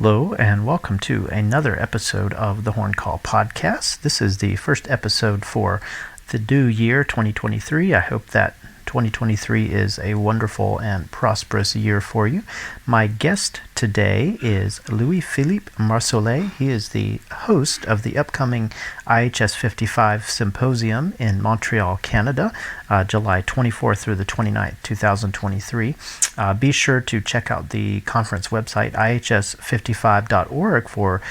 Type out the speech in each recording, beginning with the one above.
Hello, and welcome to another episode of the Horn Call Podcast. This is the first episode for the new year 2023. I hope that 2023 is a wonderful and prosperous year for you. My guest today is Louis-Philippe Marsolais. He is the host of the upcoming IHS 55 Symposium in Montreal, Canada, July 24th through the 29th, 2023. Be sure to check out the conference website, ihs55.org, for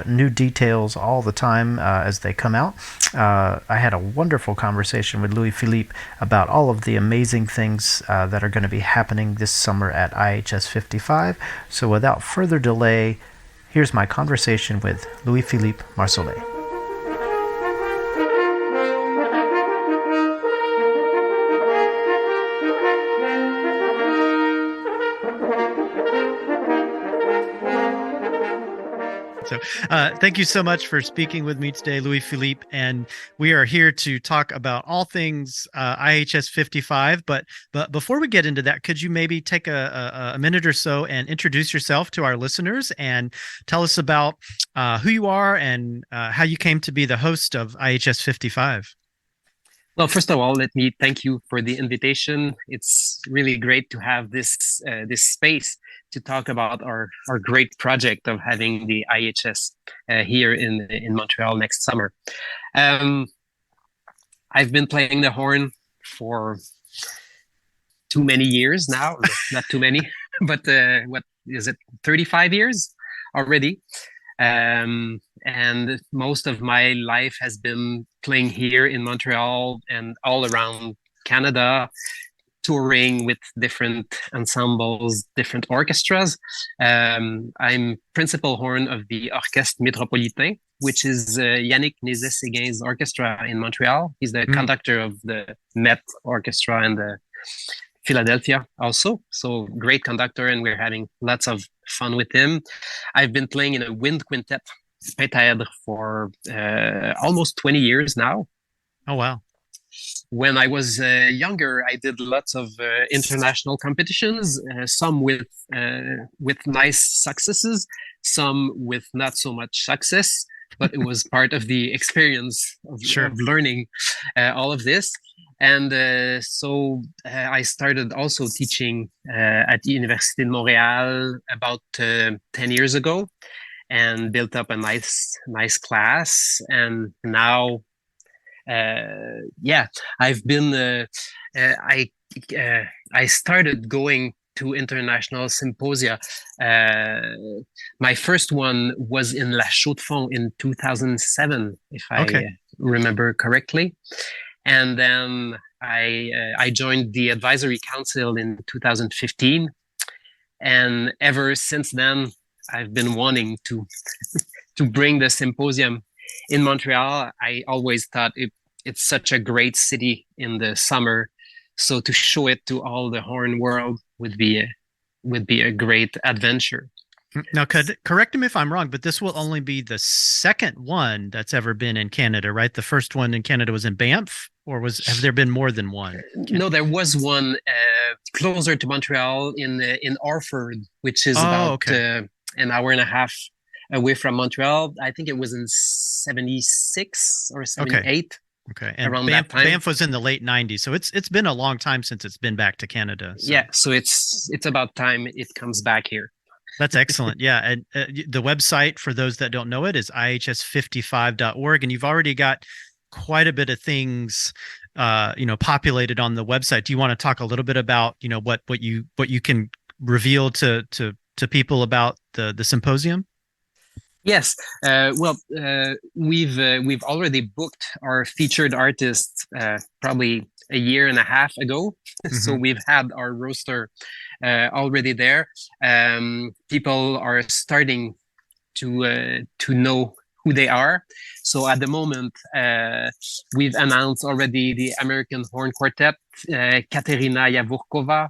new details all the time as they come out. I had a wonderful conversation with Louis-Philippe about all of the amazing things that are going to be happening this summer at IHS 55. So without further delay, here's my conversation with Louis-Philippe Marsolais. So thank you so much for speaking with me today, Louis-Philippe. And we are here to talk about all things IHS 55. But before we get into that, could you maybe take a minute or so and introduce yourself to our listeners and tell us about who you are and how you came to be the host of IHS 55? Well, first of all, let me thank you for the invitation. It's really great to have this space to talk about our great project of having the IHS here in Montreal next summer. I've been playing the horn for too many years now. Not too many, but what is it, 35 years already? And most of my life has been playing here in Montreal and all around Canada, touring with different ensembles, different orchestras. I'm principal horn of the Orchestre Métropolitain, which is Yannick Nézet-Séguin's orchestra in Montreal. He's the conductor of the Met Orchestra and the Philadelphia also. So great conductor, and we're having lots of fun with him. I've been playing in a wind quintet, Pétèdre, for almost 20 years now. Oh, wow. When I was younger, I did lots of international competitions, some with nice successes, some with not so much success, but it was part of the experience of learning all of this. And so I started also teaching at the Université de Montréal about 10 years ago, and built up a nice class. And now, I've been I started going to international symposia. My first one was in La Chaux-de-Fonds in 2007, if I remember correctly. And then I joined the advisory council in 2015. And ever since then, I've been wanting to bring the symposium in Montreal. I always thought it's such a great city in the summer. So to show it to all the horn world would be a great adventure. Now, correct me if I'm wrong, but this will only be the second one that's ever been in Canada, right? The first one in Canada was in Banff, or have there been more than one? No, there was one closer to Montreal in Orford, which is about an hour and a half away from Montreal. I think it was in 76 or 78. Okay. And around that time. Banff was in the late 90s. So it's been a long time since it's been back to Canada. So. Yeah. So it's about time it comes back here. That's excellent. Yeah. And the website, for those that don't know it, is ihs55.org. And you've already got quite a bit of things, populated on the website. Do you want to talk a little bit about, what you can reveal to people about the symposium? Yes. We've already booked our featured artists probably a year and a half ago. Mm-hmm. So we've had our roster already there. People are starting to know who they are. So at the moment, we've announced already the American Horn Quartet, Katerina Yavorkova,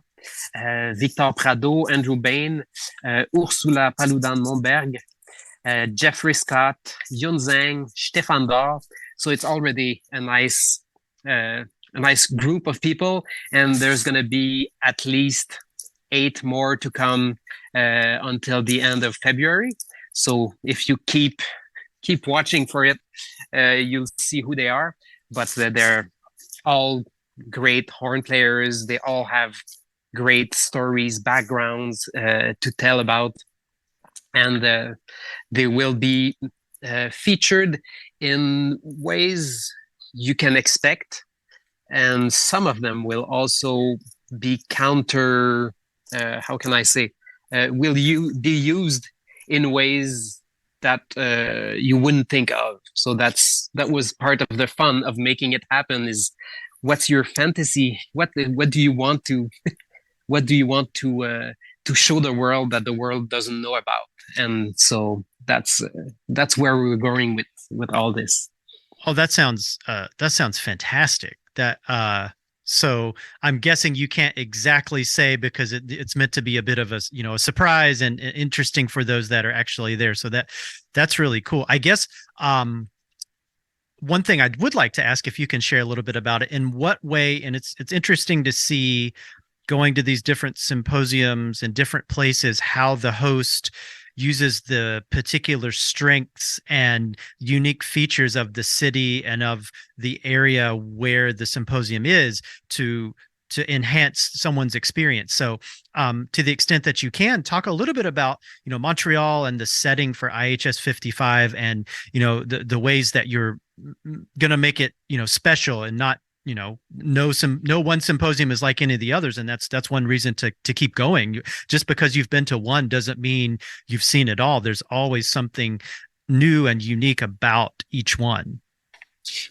Victor Prado, Andrew Bain, Ursula Paludan-Monberg, Jeffrey Scott, Yun Zhang, Stefan Dahr. So it's already a nice group of people, and there's going to be at least 8 more to come until the end of February. So if you keep watching for it, you'll see who they are. But they're all great horn players. They all have great stories, backgrounds to tell about, and they will be featured in ways you can expect, and some of them will also be counter. How can I say? Will you be used in ways that you wouldn't think of? So that was part of the fun of making it happen. Is what's your fantasy? What do you want to what do you want to show the world that the world doesn't know about? And so that's where we were going with all this. Oh, that sounds fantastic. So I'm guessing you can't exactly say because it's meant to be a bit of a a surprise and interesting for those that are actually there. So that's really cool. I guess one thing I would like to ask if you can share a little bit about it. In what way? And it's interesting to see going to these different symposiums in different places how the host uses the particular strengths and unique features of the city and of the area where the symposium is to enhance someone's experience. So to the extent that you can, talk a little bit about Montreal and the setting for IHS 55 and the ways that you're going to make it special and not no one symposium is like any of the others, and that's one reason to keep going. Just because you've been to one doesn't mean you've seen it all. There's always something new and unique about each one.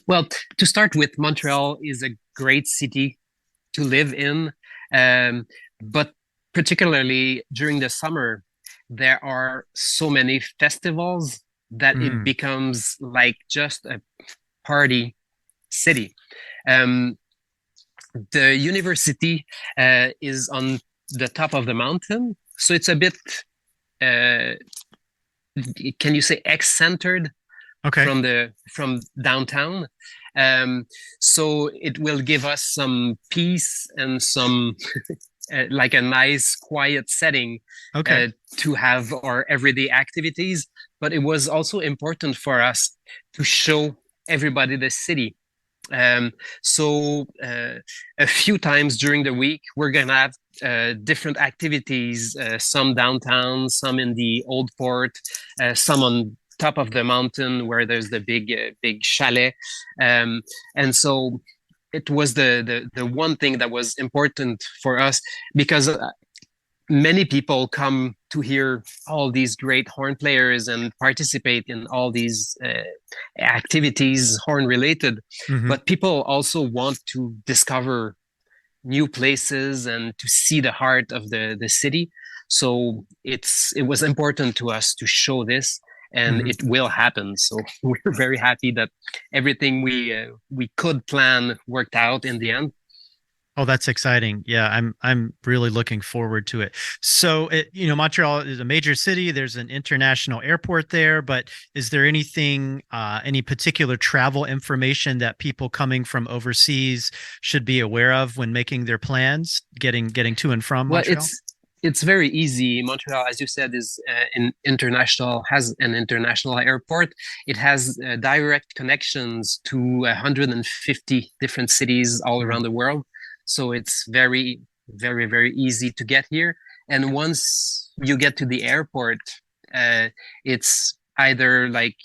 Well, to start with, Montreal is a great city to live in, but particularly during the summer, there are so many festivals that it becomes like just a party city. The university is on the top of the mountain, so it's a bit, can you say, ex-centered from downtown. So it will give us some peace and some like a nice quiet setting to have our everyday activities. But it was also important for us to show everybody the city. So a few times during the week, we're going to have different activities, some downtown, some in the old port, some on top of the mountain where there's the big chalet. And so it was the one thing that was important for us, because many people come to hear all these great horn players and participate in all these activities horn related. But people also want to discover new places and to see the heart of the city. So it was important to us to show this, and it will happen. So we're very happy that everything we could plan worked out in the end. Oh, that's exciting. Yeah, I'm really looking forward to it. So, Montreal is a major city. There's an international airport there, but is there anything, any particular travel information that people coming from overseas should be aware of when making their plans, getting to and from Montreal? Well, it's very easy. Montreal, as you said, has an international airport. It has direct connections to 150 different cities all around the world. So it's very, very, very easy to get here. And once you get to the airport, it's either like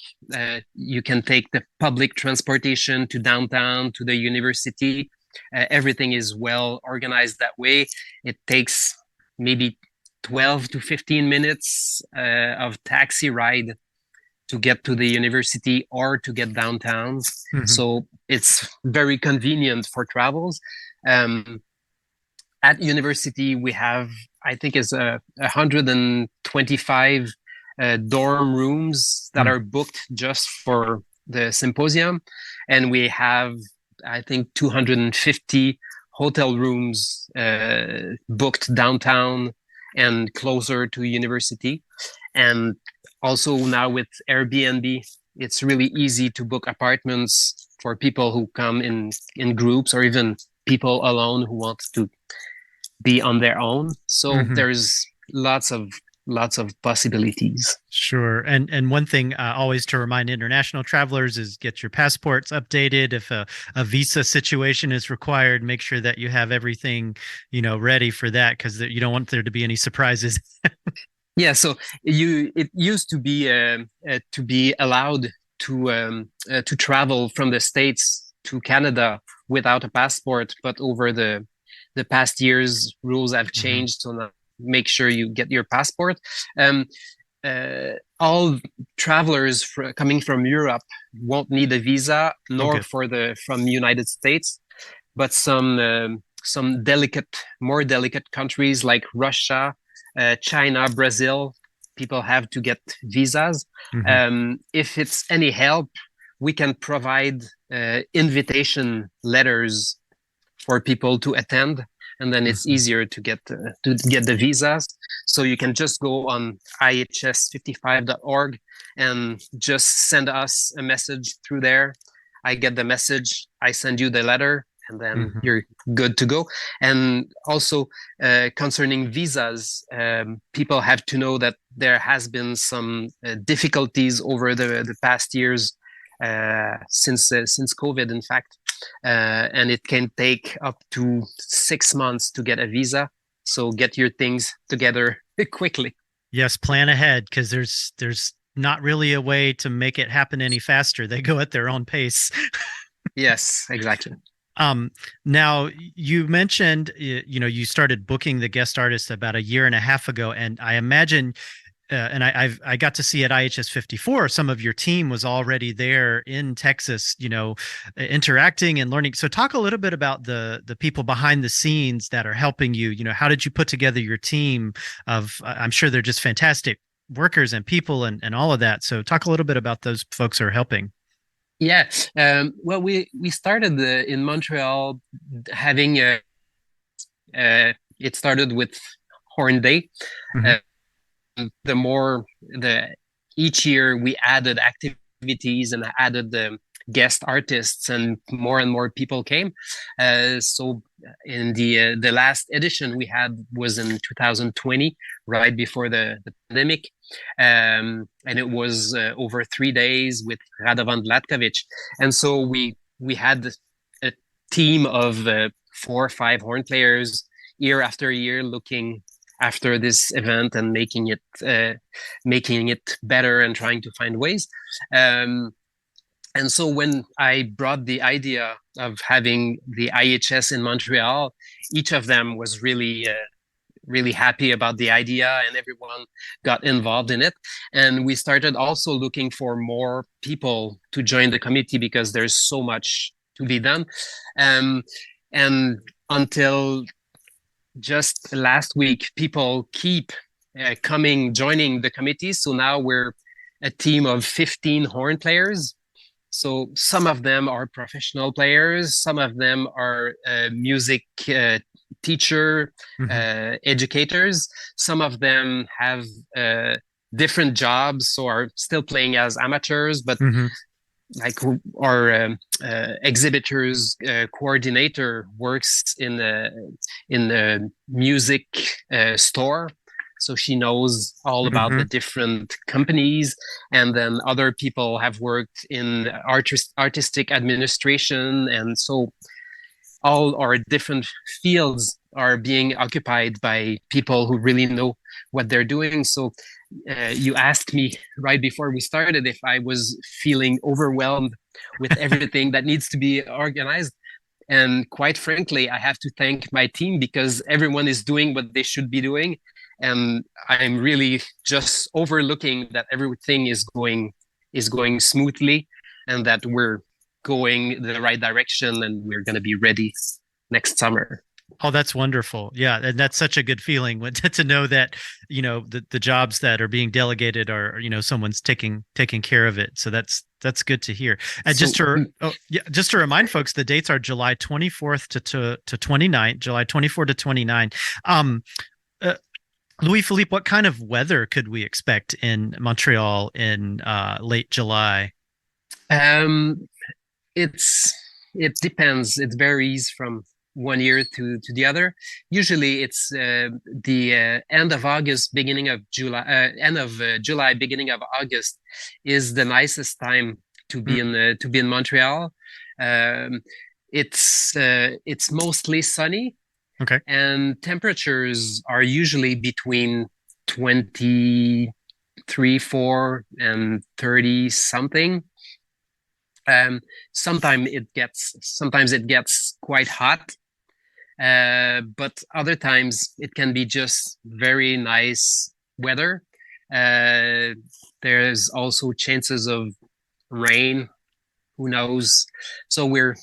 you can take the public transportation to downtown, to the university. Everything is well organized that way. It takes maybe 12 to 15 minutes of taxi ride to get to the university or to get downtown. So it's very convenient for travels. At university, we have, I think, is 125 dorm rooms that are booked just for the symposium, and we have, I think, 250 hotel rooms booked downtown and closer to university. And also now with Airbnb, it's really easy to book apartments for people who come in groups, or even people alone who want to be on their own. So Hmm. there's lots of possibilities. Sure. And one thing always to remind international travelers is get your passports updated. If a visa situation is required, make sure that you have everything, ready for that because you don't want there to be any surprises. Yeah, so it used to be allowed to travel from the States to Canada without a passport, but over the past years, rules have Hmm. changed. So now make sure you get your passport. Um, all travelers coming from Europe won't need a visa, Oh, nor good. for the from the United States, but some more delicate countries like Russia, China, Brazil, people have to get visas. Hmm. If it's any help, we can provide invitation letters for people to attend, and then it's Hmm. easier to get the visas. So you can just go on ihs55.org and just send us a message through there. I get the message, I send you the letter, and then Hmm. you're good to go. And also concerning visas, people have to know that there has been some difficulties over the past years since COVID, in fact, and it can take up to 6 months to get a visa. So get your things together quickly. Yes, plan ahead because there's not really a way to make it happen any faster. They go at their own pace. Yes, exactly. Um, Now you mentioned, you started booking the guest artists about a year and a half ago, and I imagine, and I got to see at IHS 54, some of your team was already there in Texas, interacting and learning. So talk a little bit about the people behind the scenes that are helping you. How did you put together your team of? I'm sure they're just fantastic workers and people and all of that. So talk a little bit about those folks who are helping. Yeah. Well, we started in Montreal having it started with Horn Day. Hmm. Uh, the more the each year we added activities and added the guest artists, and more people came. So in the last edition we had was in 2020, right before the pandemic, and it was over 3 days with Radovan Vlatkovic, and so we had a team of 4 or 5 horn players year after year looking after this event and making it better and trying to find ways. Um, and so when I brought the idea of having the IHS in Montreal, each of them was really happy about the idea, and everyone got involved in it. And we started also looking for more people to join the committee because there's so much to be done. Um, and until just last week, people keep joining the committee. So now we're a team of 15 horn players. So some of them are professional players, some of them are music teacher, Hmm. educators. Some of them have different jobs, so are still playing as amateurs, but Hmm. like our exhibitors coordinator works in the music store, so she knows all about the Hmm. different companies. And then other people have worked in artistic administration, and so all our different fields are being occupied by people who really know what they're doing. So you asked me right before we started if I was feeling overwhelmed with everything that needs to be organized. And quite frankly, I have to thank my team because everyone is doing what they should be doing. And I'm really just overlooking that everything is going smoothly, and that we're going the right direction, and we're going to be ready next summer. Oh, that's wonderful. Yeah, and that's such a good feeling to know that, the jobs that are being delegated are, someone's taking care of it. So that's good to hear. And So just to remind folks, the dates are July 24th to 29th, July 24 to 29. Um uh, Louis Philippe, what kind of weather could we expect in Montreal in late July? um, it depends. It varies from one year to the other. Usually, it's the end of August, beginning of July, end of July, beginning of August, is the nicest time to be in Montreal. Um, it's mostly sunny, Okay. and temperatures are usually between 23, 4, and 30 something. Um, sometimes it gets quite hot, but other times it can be just very nice weather. Uh, there's also chances of rain. Who knows? So we're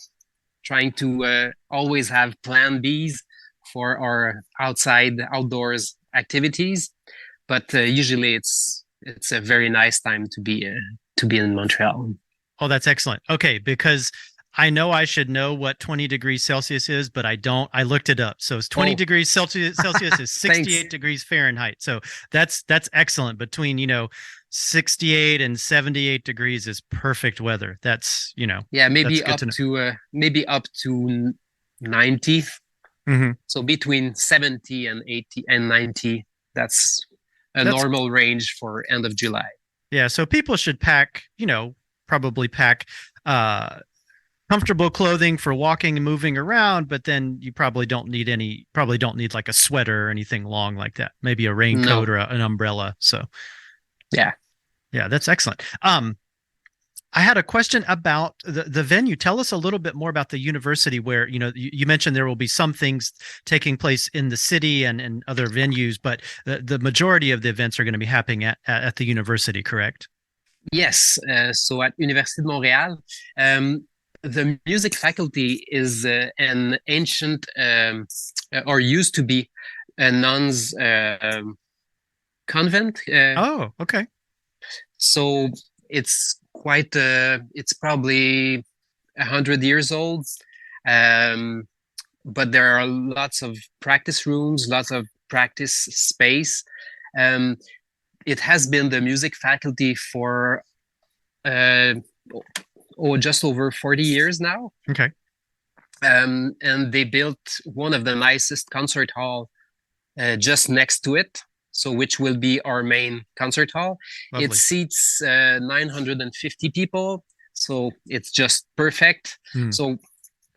trying to always have plan Bs for our outdoors activities. But usually it's a very nice time to be in Montreal. Oh, that's excellent. Okay, because I know I should know what 20 degrees Celsius is, but I don't. I looked it up. So it's 20 Oh, degrees Celsius is thanks. 68 degrees Fahrenheit. So that's excellent. Between, 68 and 78 degrees is perfect weather. That's, Yeah, that's good to know. maybe up to 90. Hmm. So between 70 and 80 and 90, that's a That's normal range for end of July. Yeah, so people should pack, probably pack comfortable clothing for walking and moving around, but then you probably don't need like a sweater or anything long like that. Maybe a raincoat No. or an umbrella. So Yeah. yeah, that's excellent. I had a question about the venue. Tell us a little bit more about the university where, you mentioned there will be some things taking place in the city and other venues, but the majority of the events are going to be happening at the university, correct? Yes. So at Université de Montréal, the music faculty is an ancient or used to be a nuns convent. Oh, okay. So it's probably 100 years old. Um, but there are lots of practice rooms, lots of practice space. Um, it has been the music faculty for uh, just over 40 years now. Okay. And they built one of the nicest concert hall just next to it, so which will be our main concert hall. It Lovely. seats 950 people, so it's just perfect. Hmm. So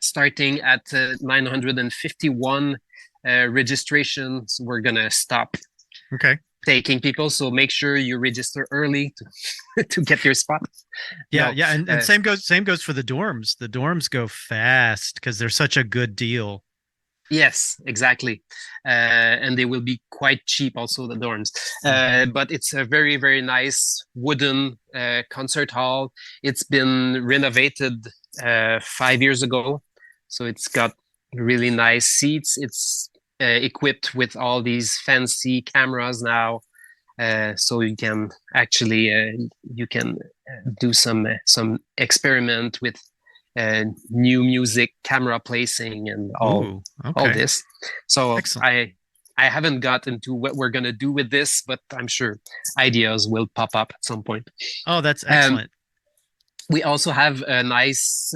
starting at 951 registrations, we're gonna stop Okay. taking people. So make sure you register early to get your spot. Yeah, No, yeah, and same goes for the dorms. The dorms go fast because they're such a good deal. yes, exactly. And they will be quite cheap also, the dorms. But it's a very, very nice wooden concert hall. It's been renovated 5 years ago. So it's got really nice seats. It's equipped with all these fancy cameras now. So you can actually you can do some experiment with new music, camera placing, and Ooh, all okay. this. So Excellent. I haven't got into what we're gonna do with this, but I'm sure ideas will pop up at some point. Oh, that's Um, excellent. we also have a nice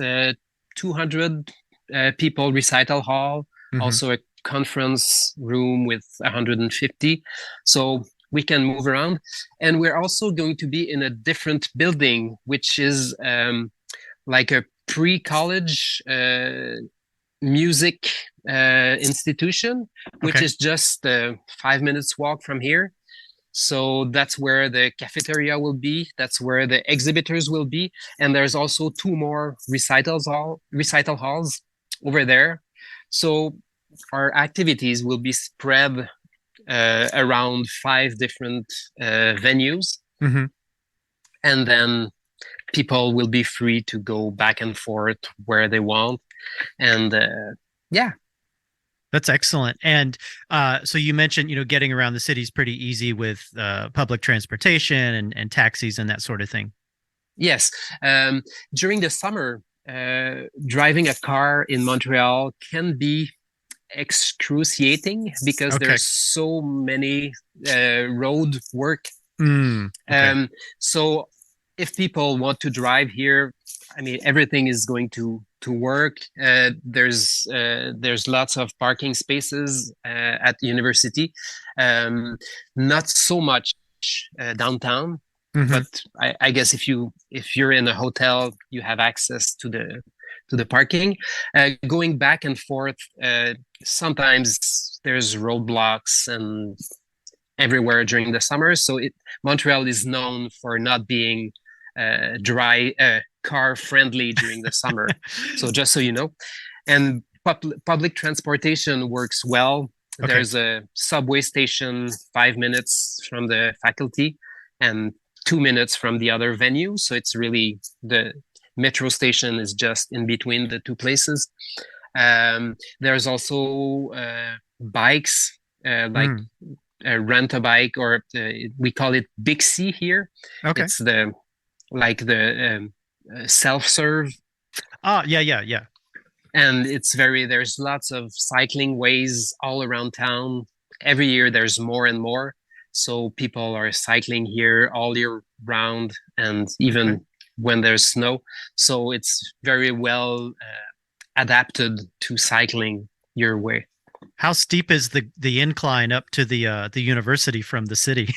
200 people recital hall, Hmm. also a conference room with 150. So we can move around. And we're also going to be in a different building, which is like a pre-college music institution, which Okay. is just 5 minutes walk from here. So that's where the cafeteria will be. That's where the exhibitors will be. And there's also two more recital halls over there. So our activities will be spread around 5 different venues. Hmm. And then people will be free to go back and forth where they want. And yeah. That's excellent. And so you mentioned, getting around the city is pretty easy with public transportation and taxis and that sort of thing. Yes. During the summer, driving a car in Montreal can be excruciating because Okay. there's so many road work. Okay. So if people want to drive here, I mean, everything is going to to work. There's lots of parking spaces at the university. Um, Not so much downtown, Hmm. but I guess if you're in a hotel, you have access to the parking. Going back and forth, sometimes there's roadblocks and everywhere during the summer. So Montreal is known for not being dry, car friendly during the summer. So just so you know, and public transportation works well. Okay. There's a subway station 5 minutes from the faculty and 2 minutes from the other venue. So it's really the metro station is just in between the two places. There's also bikes, like Mm. rent a bike, or we call it Bixi here. Okay. It's the self-serve, Ah, yeah, yeah, yeah. and there's lots of cycling ways all around town. Every year there's more and more. So people are cycling here all year round and Okay. even when there's snow. So it's very well adapted to cycling your way. How steep is the incline up to the university from the city?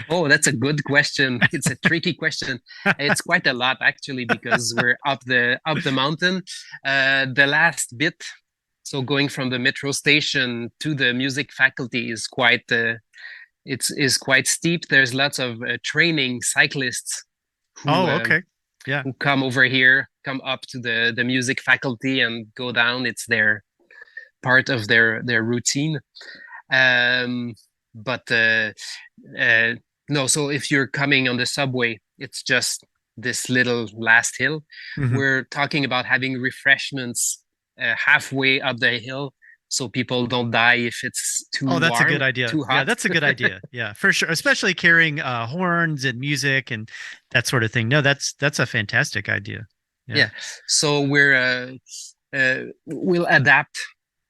Oh, that's a good question. It's a tricky question. It's quite a lot actually because we're up the mountain. The last bit, so going from the metro station to the music faculty is quite is quite steep. There's lots of training cyclists Oh, okay. Yeah. who come over here, come up to the music faculty and go down. It's their part of their routine. Um, but uh, no, so if you're coming on the subway, it's just this little last hill. Hmm. We're talking about having refreshments halfway up the hill so people don't die if it's too Oh, that's a good warm, idea. too Yeah, hot. that's a good idea. Yeah, for sure. Especially carrying horns and music and that sort of thing. No, that's a fantastic idea. Yeah. Yeah. So we'll adapt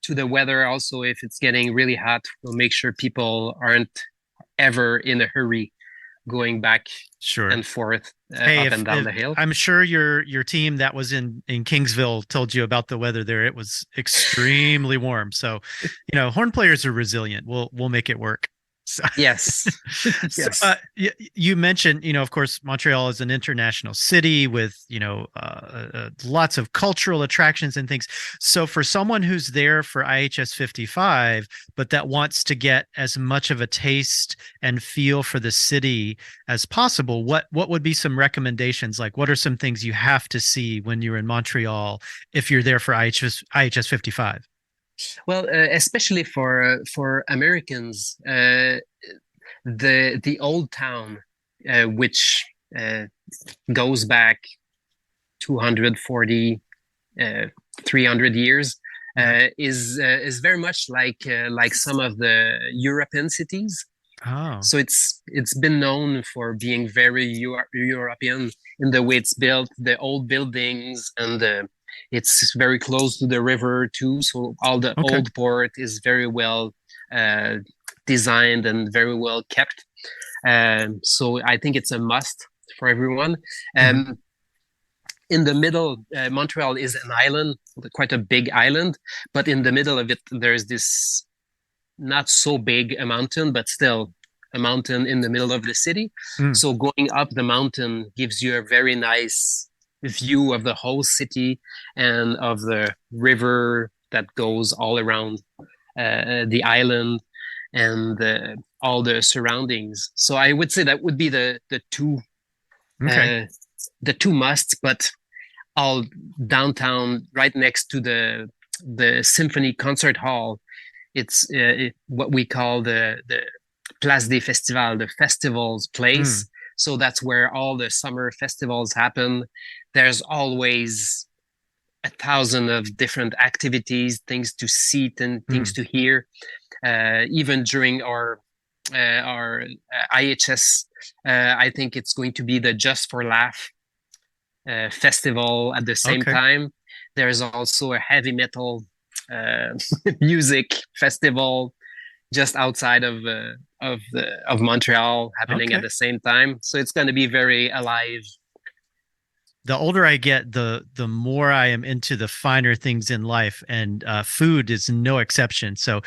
to the weather also. If it's getting really hot, we'll make sure people aren't ever in a hurry going back Sure. and forth Hey, up and down the hill. I'm sure your team that was in Kingsville told you about the weather there. It was extremely warm. So, horn players are resilient. We'll make it work. So, Yes. so Yes. you mentioned, of course, Montreal is an international city with, lots of cultural attractions and things. So for someone who's there for IHS 55, but that wants to get as much of a taste and feel for the city as possible, what would be some recommendations? Like, what are some things you have to see when you're in Montreal if you're there for IHS 55? Well, especially for Americans, the old town, which goes back 240, uh, 300 years, Yeah. Is very much like some of the European cities. Oh, So it's been known for being very European in the way it's built, the old buildings, and it's very close to the river too. So all the okay. old port is very well uh, designed and very well kept. So I think it's a must for everyone. Hmm. Um, in the middle, Montreal is an island, quite a big island, but in the middle of it, there's this not so big a mountain, but still a mountain in the middle of the city. Mm. So going up the mountain gives you a very nice view of the whole city and of the river that goes all around the island and all the surroundings. So I would say that would be Okay. uh, the two musts, but all downtown, right next to the symphony concert hall. It's what we call the Place des Festivals, the festivals Mm. place. So that's where all the summer festivals happen. There's always 1,000 of different activities, things to see and things Mm. to hear. Even during our IHS, I think it's going to be the Just for Laugh festival at the same Okay. time. There's also a heavy metal uh, music festival just outside of Montreal happening at Okay. the same time. So it's going to be very alive. the older I get, the more I am into the finer things in life, and food is no exception. So,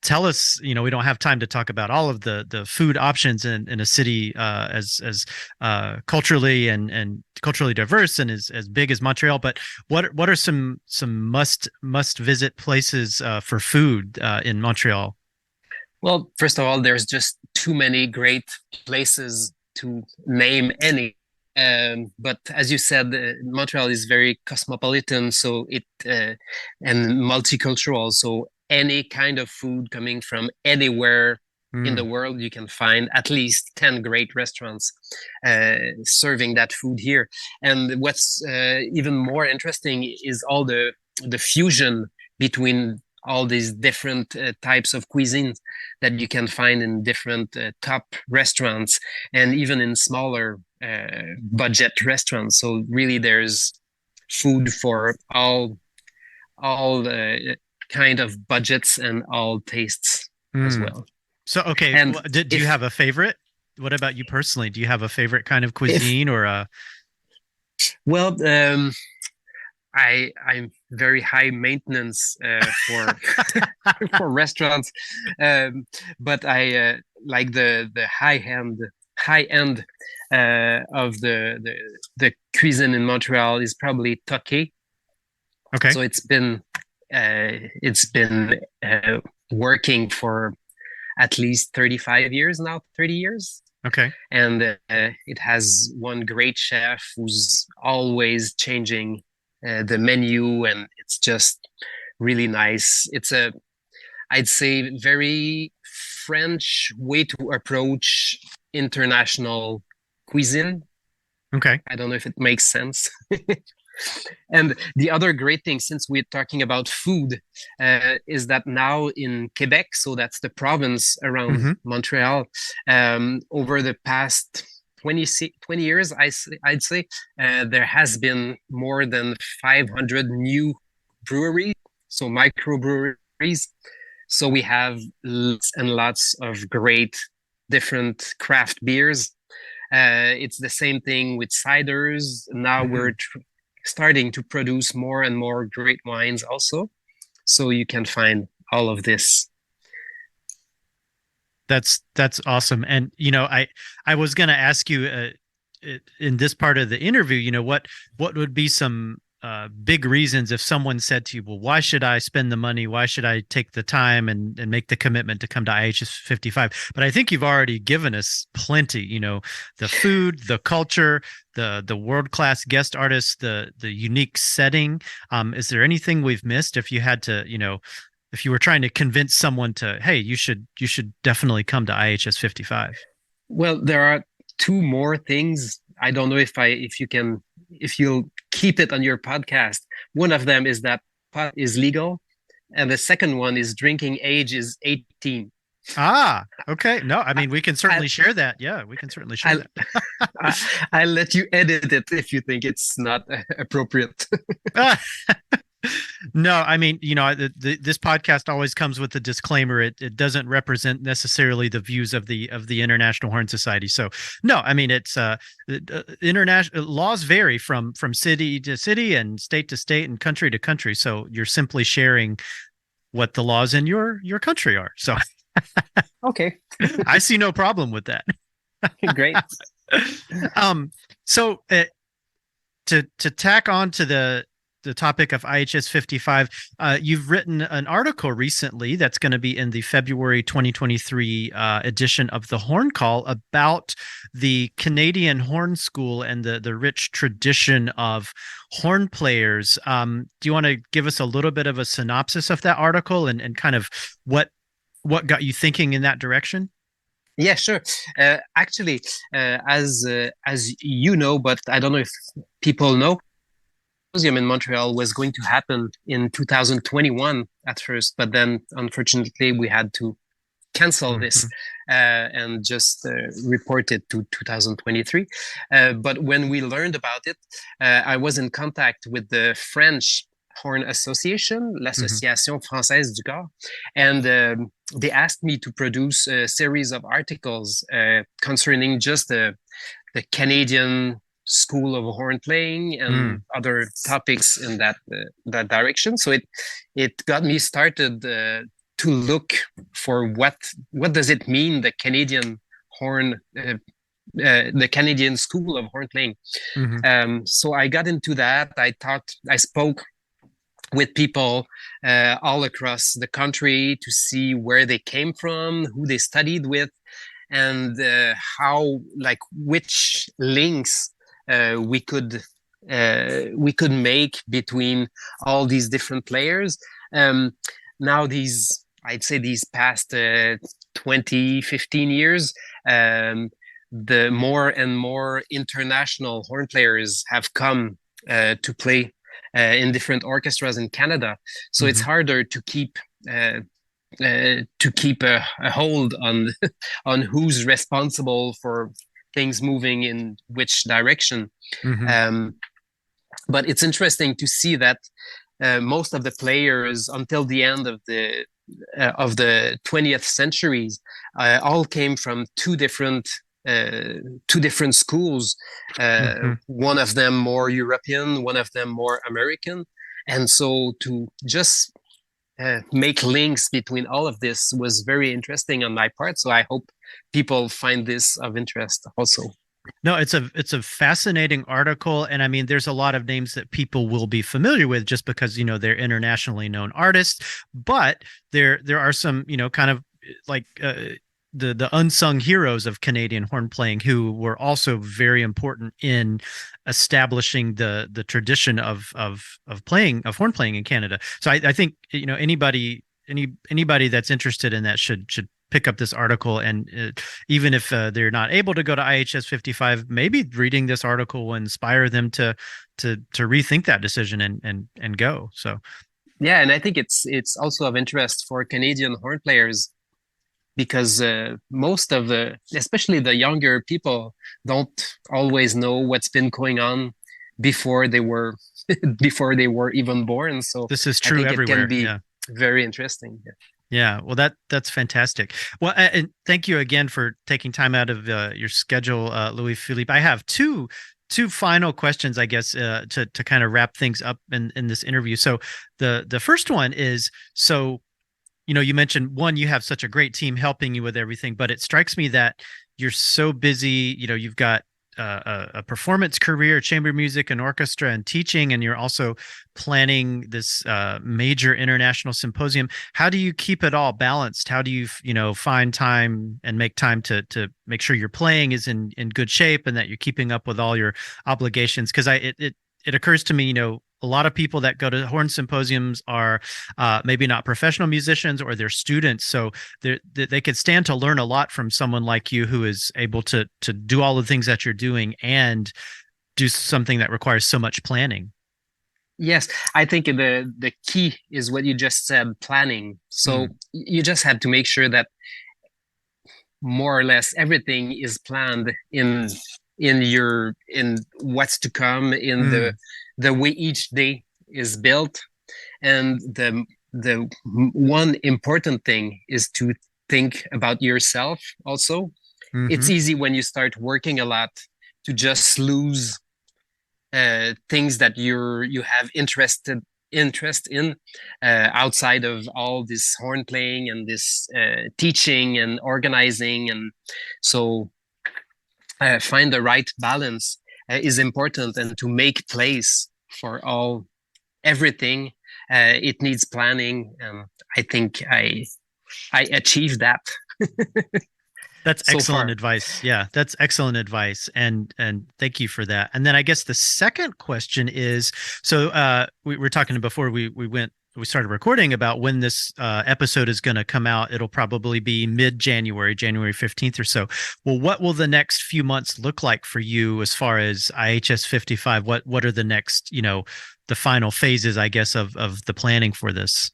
tell us, we don't have time to talk about all of the food options in a city as culturally and culturally diverse and as big as Montreal. But what are some must visit places for food in Montreal? Well, first of all, there's just too many great places to name any. But as you said, Montreal is very cosmopolitan, so and multicultural. So any kind of food coming from anywhere in the Mm, world, you can find at least 10 great restaurants serving that food here. And what's even more interesting is all the fusion between all these different types of cuisines that you can find in different top restaurants and even in smaller budget restaurants. So really, there's food for all kind of budgets and all tastes as mm. well. So, okay, And do you if have a favorite? What about you personally? Do you have a favorite kind of if cuisine or well, I'm very high maintenance for for restaurants, but I like the high end of the cuisine in Montreal is probably Toke. okay? So it's been working for at least 35 years now, 30 years. Okay. And it has one great chef who's always changing the menu, and it's just really nice. It's I'd say, very French way to approach international cuisine. Okay. I don't know if it makes sense. And the other great thing, since we're talking about food, is that now in Quebec, so that's the province around Mm-hmm. Montreal, over the past 20 years, I'd say, there has been more than 500 new breweries, so microbreweries. So we have lots and lots of great different craft beers. It's the same thing with ciders. Now Mm-hmm. we're starting to produce more and more great wines also. So you can find all of this. That's awesome. And I was going to ask you in this part of the interview, what would be some big reasons if someone said to you, well, why should I spend the money? Why should I take the time and make the commitment to come to IHS 55? But I think you've already given us plenty, the food, the culture, the world-class guest artists, the unique setting. Is there anything we've missed if you had to, if you were trying to convince someone to, hey, you should definitely come to IHS 55? Well, there are two more things. I don't know if you'll keep it on your podcast. One of them is that pot is legal, and the second one is drinking age is 18. Ah, okay. No, I mean, we can I, certainly share that. Yeah, we can certainly share I, that. I'll let you edit it if you think it's not appropriate. No, I mean, this podcast always comes with a disclaimer. It doesn't represent necessarily the views of the International Horn Society. So, no, I mean, it's international laws vary from city to city and state to state and country to country. So you're simply sharing what the laws in your country are. So Okay, I see no problem with that. great. Um, so to tack on to the topic of IHS 55, you've written an article recently that's going to be in the February 2023 edition of the Horn Call about the Canadian Horn School and the rich tradition of horn players. Do you want to give us a little bit of a synopsis of that article and kind of what got you thinking in that direction? Yeah, sure. Actually, as you know, but I don't know if people know, symposium in Montreal was going to happen in 2021 at first, but then unfortunately we had to cancel this Mm-hmm. and just report it to 2023. But when we learned about it, I was in contact with the French Horn Association, Mm-hmm. l'Association Française du Corps, and they asked me to produce a series of articles concerning just the Canadian school of horn playing and other topics in that direction. So it got me started to look for what does it mean, the Canadian horn, the Canadian school of horn playing. So I got into that. I spoke with people all across the country to see where they came from, who they studied with, and how, like, which links we could make between all these different players. Now I'd say these past 20, 15 years, the more and more international horn players have come to play in different orchestras in Canada. So it's harder to keep a hold on on who's responsible for things moving in which direction. But it's interesting to see that most of the players until the end of the 20th centuries all came from two different schools. One of them more European, one of them more American, and so to just make links between all of this was very interesting on my part. So I hope people find this of interest also. No, it's a fascinating article, and I mean, there's a lot of names that people will be familiar with just because, you know, they're internationally known artists, but there are some, you know, kind of like the unsung heroes of Canadian horn playing who were also very important in establishing the tradition of horn playing in Canada. So I think, you know, anybody that's interested in that should pick up this article, and even if they're not able to go to IHS 55, maybe reading this article will inspire them to rethink that decision and go. So yeah, and I think it's also of interest for Canadian horn players because most of especially the younger people, don't always know what's been going on before they were even born. So this is true everywhere. It can be very interesting. Yeah, well, that's fantastic. Well, and thank you again for taking time out of your schedule, Louis-Philippe. I have two final questions, I guess, to kind of wrap things up in this interview. So the first one is, so, you know, you mentioned, one, you have such a great team helping you with everything, but it strikes me that you're so busy. You know, you've got a performance career, chamber music and orchestra and teaching, and you're also planning this major international symposium. How do you keep it all balanced? How do you, you know, find time and make time to make sure your playing is in good shape and that you're keeping up with all your obligations? Because it occurs to me, you know, a lot of people that go to horn symposiums are maybe not professional musicians, or they're students. So they could stand to learn a lot from someone like you who is able to do all the things that you're doing and do something that requires so much planning. Yes, I think the key is what you just said, planning. So you just have to make sure that more or less everything is planned in what's to come, in the way each day is built. And the one important thing is to think about yourself also. It's easy when you start working a lot to just lose things that you have interest in outside of all this horn playing and this teaching and organizing. And so find the right balance is important, and to make place for everything, it needs planning. I think I achieved that. That's excellent advice. Yeah, that's excellent advice. And thank you for that. And then I guess the second question is, so we were talking before we started recording about when this episode is going to come out. It'll probably be mid-January, January 15th or so. Well, what will the next few months look like for you as far as IHS 55? What are the next, you know, the final phases, I guess, of the planning for this?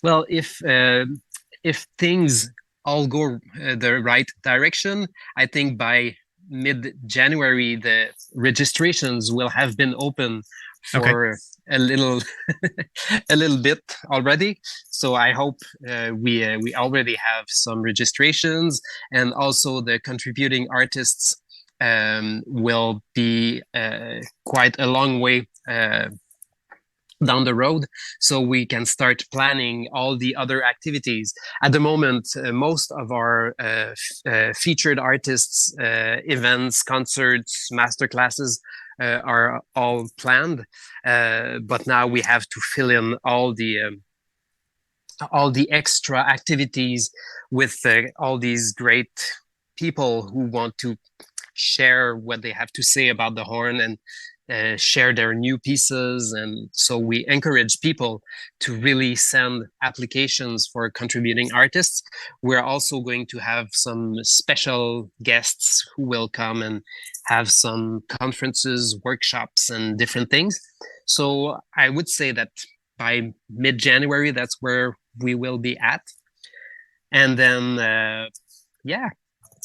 Well, if things all go the right direction, I think by mid-January, the registrations will have been open for a little bit already. So I hope we already have some registrations, and also the contributing artists will be quite a long way down the road, so we can start planning all the other activities. At the moment, most of our featured artists, events, concerts, master classes are all planned, but now we have to fill in all the extra activities with all these great people who want to share what they have to say about the horn and share their new pieces. And so we encourage people to really send applications for contributing artists. We're also going to have some special guests who will come and have some conferences, workshops, and different things. So I would say that by mid-January, that's where we will be at. And then, yeah,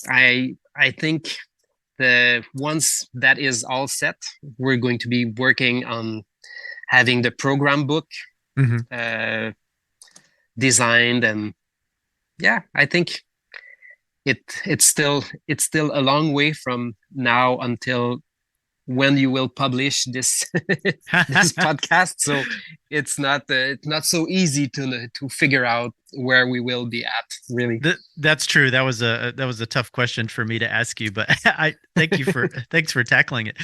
I think once that is all set, we're going to be working on having the program book designed, and yeah, I think it's still a long way from now until when you will publish this this podcast. So it's not so easy to figure out where we will be at, really. That's true. That was a tough question for me to ask you, but I thank you for thanks for tackling it.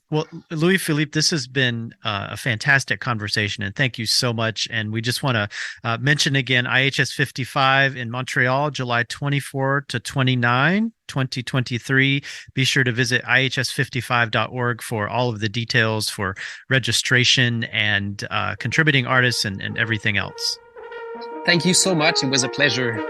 Well, Louis-Philippe, this has been a fantastic conversation, and thank you so much. And we just want to mention again IHS 55 in Montreal, July 24 to 29. 2023. Be sure to visit ihs55.org for all of the details for registration and contributing artists and everything else. Thank you so much. It was a pleasure.